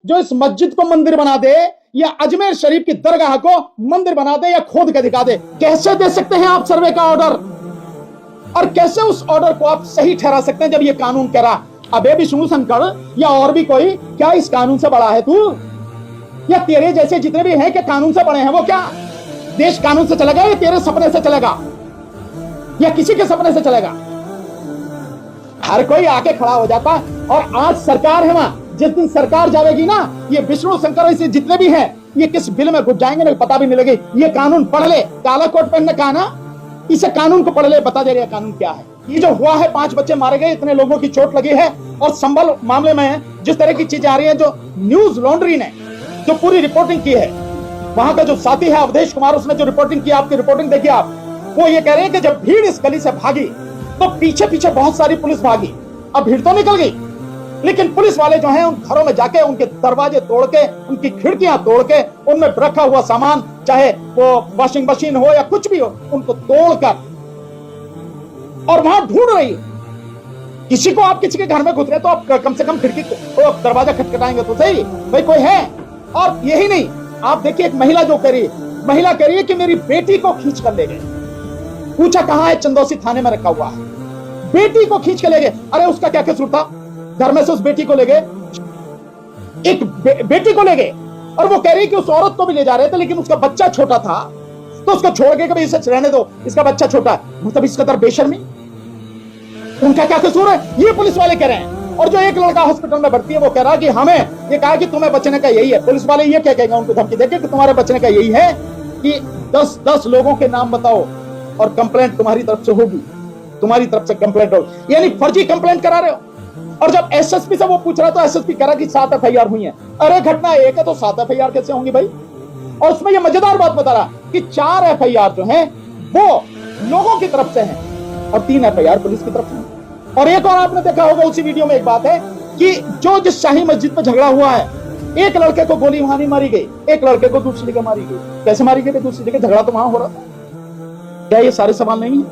जो इस मस्जिद को मंदिर बना दे या अजमेर शरीफ की दरगाह को मंदिर बना दे या खोद के दिखा दे, कैसे दे सकते हैं आप सर्वे का ऑर्डर? और कैसे उस ऑर्डर को आप सही ठहरा सकते हैं जब ये कानून कह रहा अबे विष्णु शंकर या और भी कोई, क्या इस कानून से बड़ा है तू? या तेरे जैसे जितने भी हैं कि कानून से बड़े हैं, वो क्या देश कानून से चलेगा या तेरे सपने से चलेगा या किसी के सपने से चलेगा? हर कोई आके खड़ा हो जाता। और आज सरकार है वहां, जिस दिन सरकार जाएगी ना, ये विष्णु शंकर इसे जितने भी हैं ये किस बिल में घुस जाएंगे ना पता भी नहीं लगे। ये कानून पढ़ ले, काला कोट पहनने का ना, इसे कानून को पढ़ ले, बता दे रहे कानून क्या है। ये जो हुआ है, 5 बच्चे मारे गए, इतने लोगों की चोट लगी है, और संभल मामले में जिस तरह की चीजें आ रही हैं, जो न्यूज लॉन्ड्री ने जो पूरी रिपोर्टिंग की है, वहां का जो साथी है अवधेश कुमार, उसने जो रिपोर्टिंग की, आपकी रिपोर्टिंग देखिए आप, वो ये कह रहे हैं कि जब भीड़ इस गली से भागी तो पीछे पीछे बहुत सारी पुलिस भागी। अब भीड़ तो निकल गई, लेकिन पुलिस वाले जो हैं उन घरों में जाके उनके दरवाजे तोड़ के, उनकी खिड़कियां तोड़ के, उनमें रखा हुआ सामान, चाहे वो वॉशिंग मशीन हो या कुछ भी हो, उनको तोड़कर और वहां ढूंढ रही है। किसी को आप किसी के घर में घुस रहे तो आप कम से कम खिड़की को दरवाजा खटखटाएंगे तो सही भाई कोई है। और यही नहीं, आप देखिए एक महिला जो कह रही है, महिला कह रही है कि मेरी बेटी को खींच कर ले गए। पूछा कहां है? चंदौसी थाने में रखा हुआ है। बेटी को खींच के ले गए। अरे उसका क्या कसूर था? घर में से उस बेटी को ले गए, एक बेटी को ले गए, और वो कह रही कि उस औरत को भी ले जा रहे थे, लेकिन उसका बच्चा छोटा था तो उसको छोड़ के कभी इसे रहने दो, इसका बच्चा छोटा है। मतलब इस कदर बेशर्मी, उनका क्या कसूर है? ये पुलिस वाले कह रहे हैं। और जो एक लड़का हॉस्पिटल में भर्ती है वो कह रहा है कि हमें ये कहा कि तुम्हें बचने का यही है। पुलिस वाले ये क्या कहेंगे उनको धमकी देके कि तुम्हारे बचने का यही है कि 10 लोगों के नाम बताओ और कंप्लेंट तुम्हारी तरफ से होगी, तुम्हारी तरफ से कंप्लेंट होगी। यानी फर्जी कंप्लेंट करा रहे हो। और जब एसएसपी से वो पूछ रहा तो एसएसपी कह रहा कि 7 एफआईआर हुई है। अरे घटना एक है तो 7 एफआईआर कैसे होंगी भाई? और उसमें ये मजेदार बात बता रहा कि 4 एफआईआर जो हैं वो लोगों की तरफ से हैं और 3 एफआईआर पुलिस की तरफ से। और एक और आपने देखा होगा उसी वीडियो में एक बात है कि जो जिस शाही मस्जिद में झगड़ा हुआ है, एक लड़के को गोली वहां नहीं मारी गई, एक लड़के को दूसरी जगह मारी गई। कैसे मारी गई? दूसरी जगह झगड़ा तो वहां हो रहा था। क्या ये सारे सवाल नहीं है?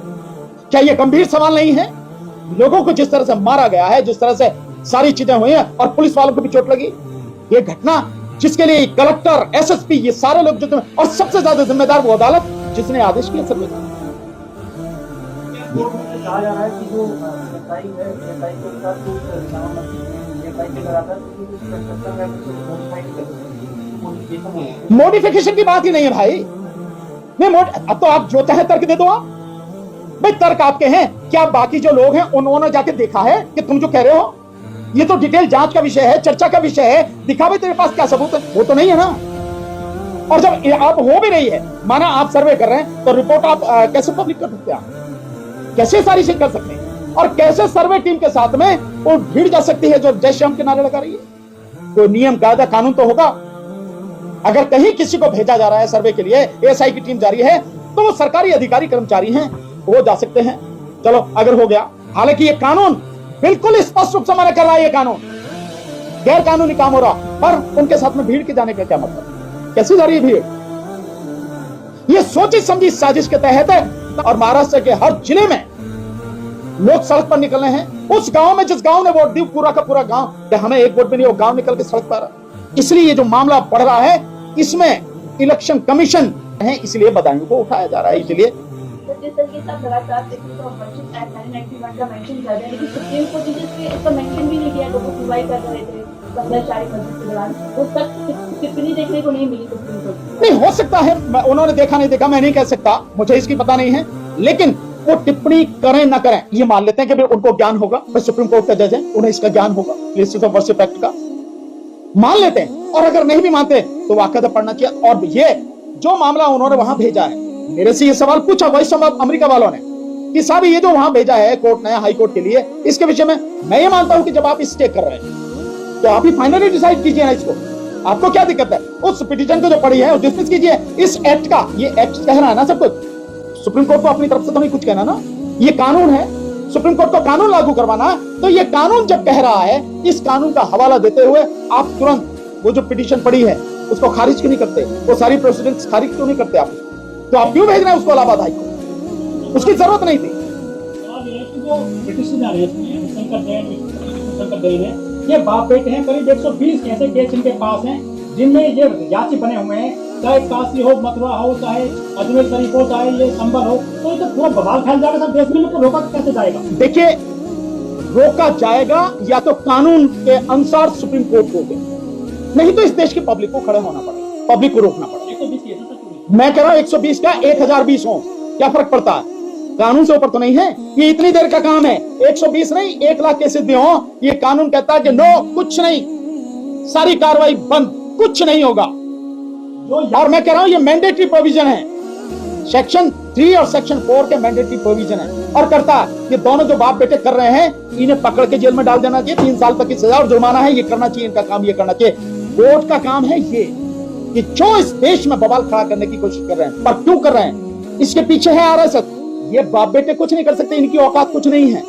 क्या ये गंभीर सवाल नहीं है? लोगों को जिस तरह से मारा गया है, जिस तरह से सारी चीजें हुई हैं, और पुलिस वालों को भी चोट लगी, ये घटना जिसके लिए कलेक्टर, एसएसपी, ये सारे लोग जो, और सबसे ज्यादा जिम्मेदार वो अदालत जिसने आदेश किया सर्वे का। कहा जा रहा है कि जो मॉडिफिकेशन की बात ही नहीं है भाई। नहीं, अब तो आप जो चाहे तर्क दे दो। आप भाई तर्क आपके हैं, क्या बाकी जो लोग हैं उन्होंने जाके देखा है कि तुम जो कह रहे हो? ये तो डिटेल जांच का विषय है, चर्चा का विषय है। दिखा भाई तेरे पास क्या सबूत है? वो तो नहीं है ना। और जब आप हो भी रही है, माना आप सर्वे कर रहे हैं, तो रिपोर्ट आप कैसे पब्लिक कर सकते हैं? आप कैसे सारी चीज कर सकते हैं? और कैसे सर्वे टीम के साथ में वो भीड़ जा सकती है जो जय श्याम के नारे लगा रही है? कोई नियम कायदा कानून तो होगा। अगर कहीं किसी को भेजा जा रहा है सर्वे के लिए, एएसआई की टीम जा रही है, तो वो सरकारी अधिकारी कर्मचारी हैं, वो जा सकते हैं। चलो अगर हो गया, हालांकि ये कानून बिल्कुल स्पष्ट रूप से मना कर रहा है, ये कानून गैर कानूनी काम हो रहा, पर उनके साथ में भीड़ के जाने का क्या मतलब? कैसे जा रही है भीड़? ये सोची समझी साजिश के तहत है। और महाराष्ट्र के हर जिले में लोग सड़क पर निकले हैं। उस गांव में, जिस गांव ने वोट दी, पूरा का पूरा गांव, हमें एक वोट भी नहीं, वो गांव निकल के सड़क पर। इसलिए ये जो मामला बढ़ रहा है, इसमें इलेक्शन कमीशन है, इसलिए बदायूं को उठाया जा रहा है। इसलिए जिस तरीके से आप लगातार देखिए तो वर्षिप एक्ट 1991 का मेंशन कर रहे हैं, लेकिन सुप्रीम कोर्ट ने इसका मेंशन भी नहीं किया। लोग सुनवाई कर रहे थे 15 तारीख के दौरान, उस तक टिप्पणी देखने को नहीं मिली सुप्रीम कोर्ट। नहीं हो सकता है उन्होंने देखा नहीं देखा, मैं नहीं कह सकता, मुझे इसकी पता नहीं है। लेकिन वो टिप्पणी करें ना करें, ये मान लेते हैं कि उनको ज्ञान होगा, सुप्रीम कोर्ट का जज है, उन्हें इसका ज्ञान होगा प्लेसेस ऑफ वर्शिप एक्ट का, मान लेते हैं। और अगर नहीं भी मानते तो वाकई पढ़ना चाहिए। और ये जो मामला उन्होंने वहां भेजा है, मेरे से ये सवाल पूछा वही सवाल अमेरिका वालों ने कि साहब ये जो वहां भेजा है कोर्ट ने, हाई कोर्ट के लिए, इसके विषय में मैं ये मानता हूं कि जब आप स्टे कर रहे हैं तो आप ही फाइनली डिसाइड कीजिए ना इसको। आपको क्या दिक्कत है? उस पिटीशन को जो पढ़ी है डिसमिस कीजिए। इस एक्ट का, ये एक्ट कह रहा है ना सब कुछ, सुप्रीम कोर्ट को अपनी तरफ से तो नहीं कुछ कहना ना, ये कानून है, सुप्रीम कोर्ट को कानून लागू करवाना। तो ये कानून जब कह रहा है, इस कानून का हवाला देते हुए आप तुरंत वो जो पिटीशन पड़ी है उसको खारिज क्यों नहीं करते? वो सारी प्रोसीडिंग्स खारिज क्यों नहीं करते आप? तो आप क्यों भेज रहे हैं उसको इलाहाबाद हाई कोर्ट? उसकी जरूरत नहीं थी। पिटीशन आ रही है, शंकर दयाल ने ये बाप बेटे हैं, करीब 120 ऐसे केस इनके पास हैं जिनमें ये याची बने हुए हैं, चाहे काशी हो, मथुरा हो, चाहे अजमेर शरीफ हो, चाहे ये संबल हो। तो ये तो पूरा बवाल फैल जाएगा सब देश में, इनको रोका कैसे जाएगा? देखिए, रोका जाएगा या तो कानून के अनुसार सुप्रीम कोर्ट को, नहीं तो इस देश की पब्लिक को खड़े होना पड़ेगा, पब्लिक को रोकना पड़ेगा। 120 केस है सर। मैं कह रहा हूं 120 का 1020 हो, क्या फर्क पड़ता है? कानून से ऊपर तो नहीं है। ये इतनी देर का काम है, 120 नहीं 1 लाख केसेस भी हो, ये कानून कहता है कि नो, कुछ नहीं, सारी कार्रवाई बंद, कुछ नहीं होगा। और मैं कह रहा हूं ये मैंडेटरी प्रोविजन है, सेक्शन 3 और सेक्शन 4 के मैंडेटरी प्रोविजन है। और करता है ये दोनों जो बाप बेटे कर रहे हैं, इन्हें पकड़ के जेल में डाल देना चाहिए, 3 साल तक की सजा और जुर्माना है, ये करना चाहिए, इनका काम ये करना चाहिए। कोर्ट का काम है ये कि जो इस देश में बवाल खड़ा करने की कोशिश कर रहे हैं, पर क्यों कर रहे हैं, इसके पीछे है आरएसएस। ये बाप बेटे कुछ नहीं कर सकते, इनकी औकात कुछ नहीं है।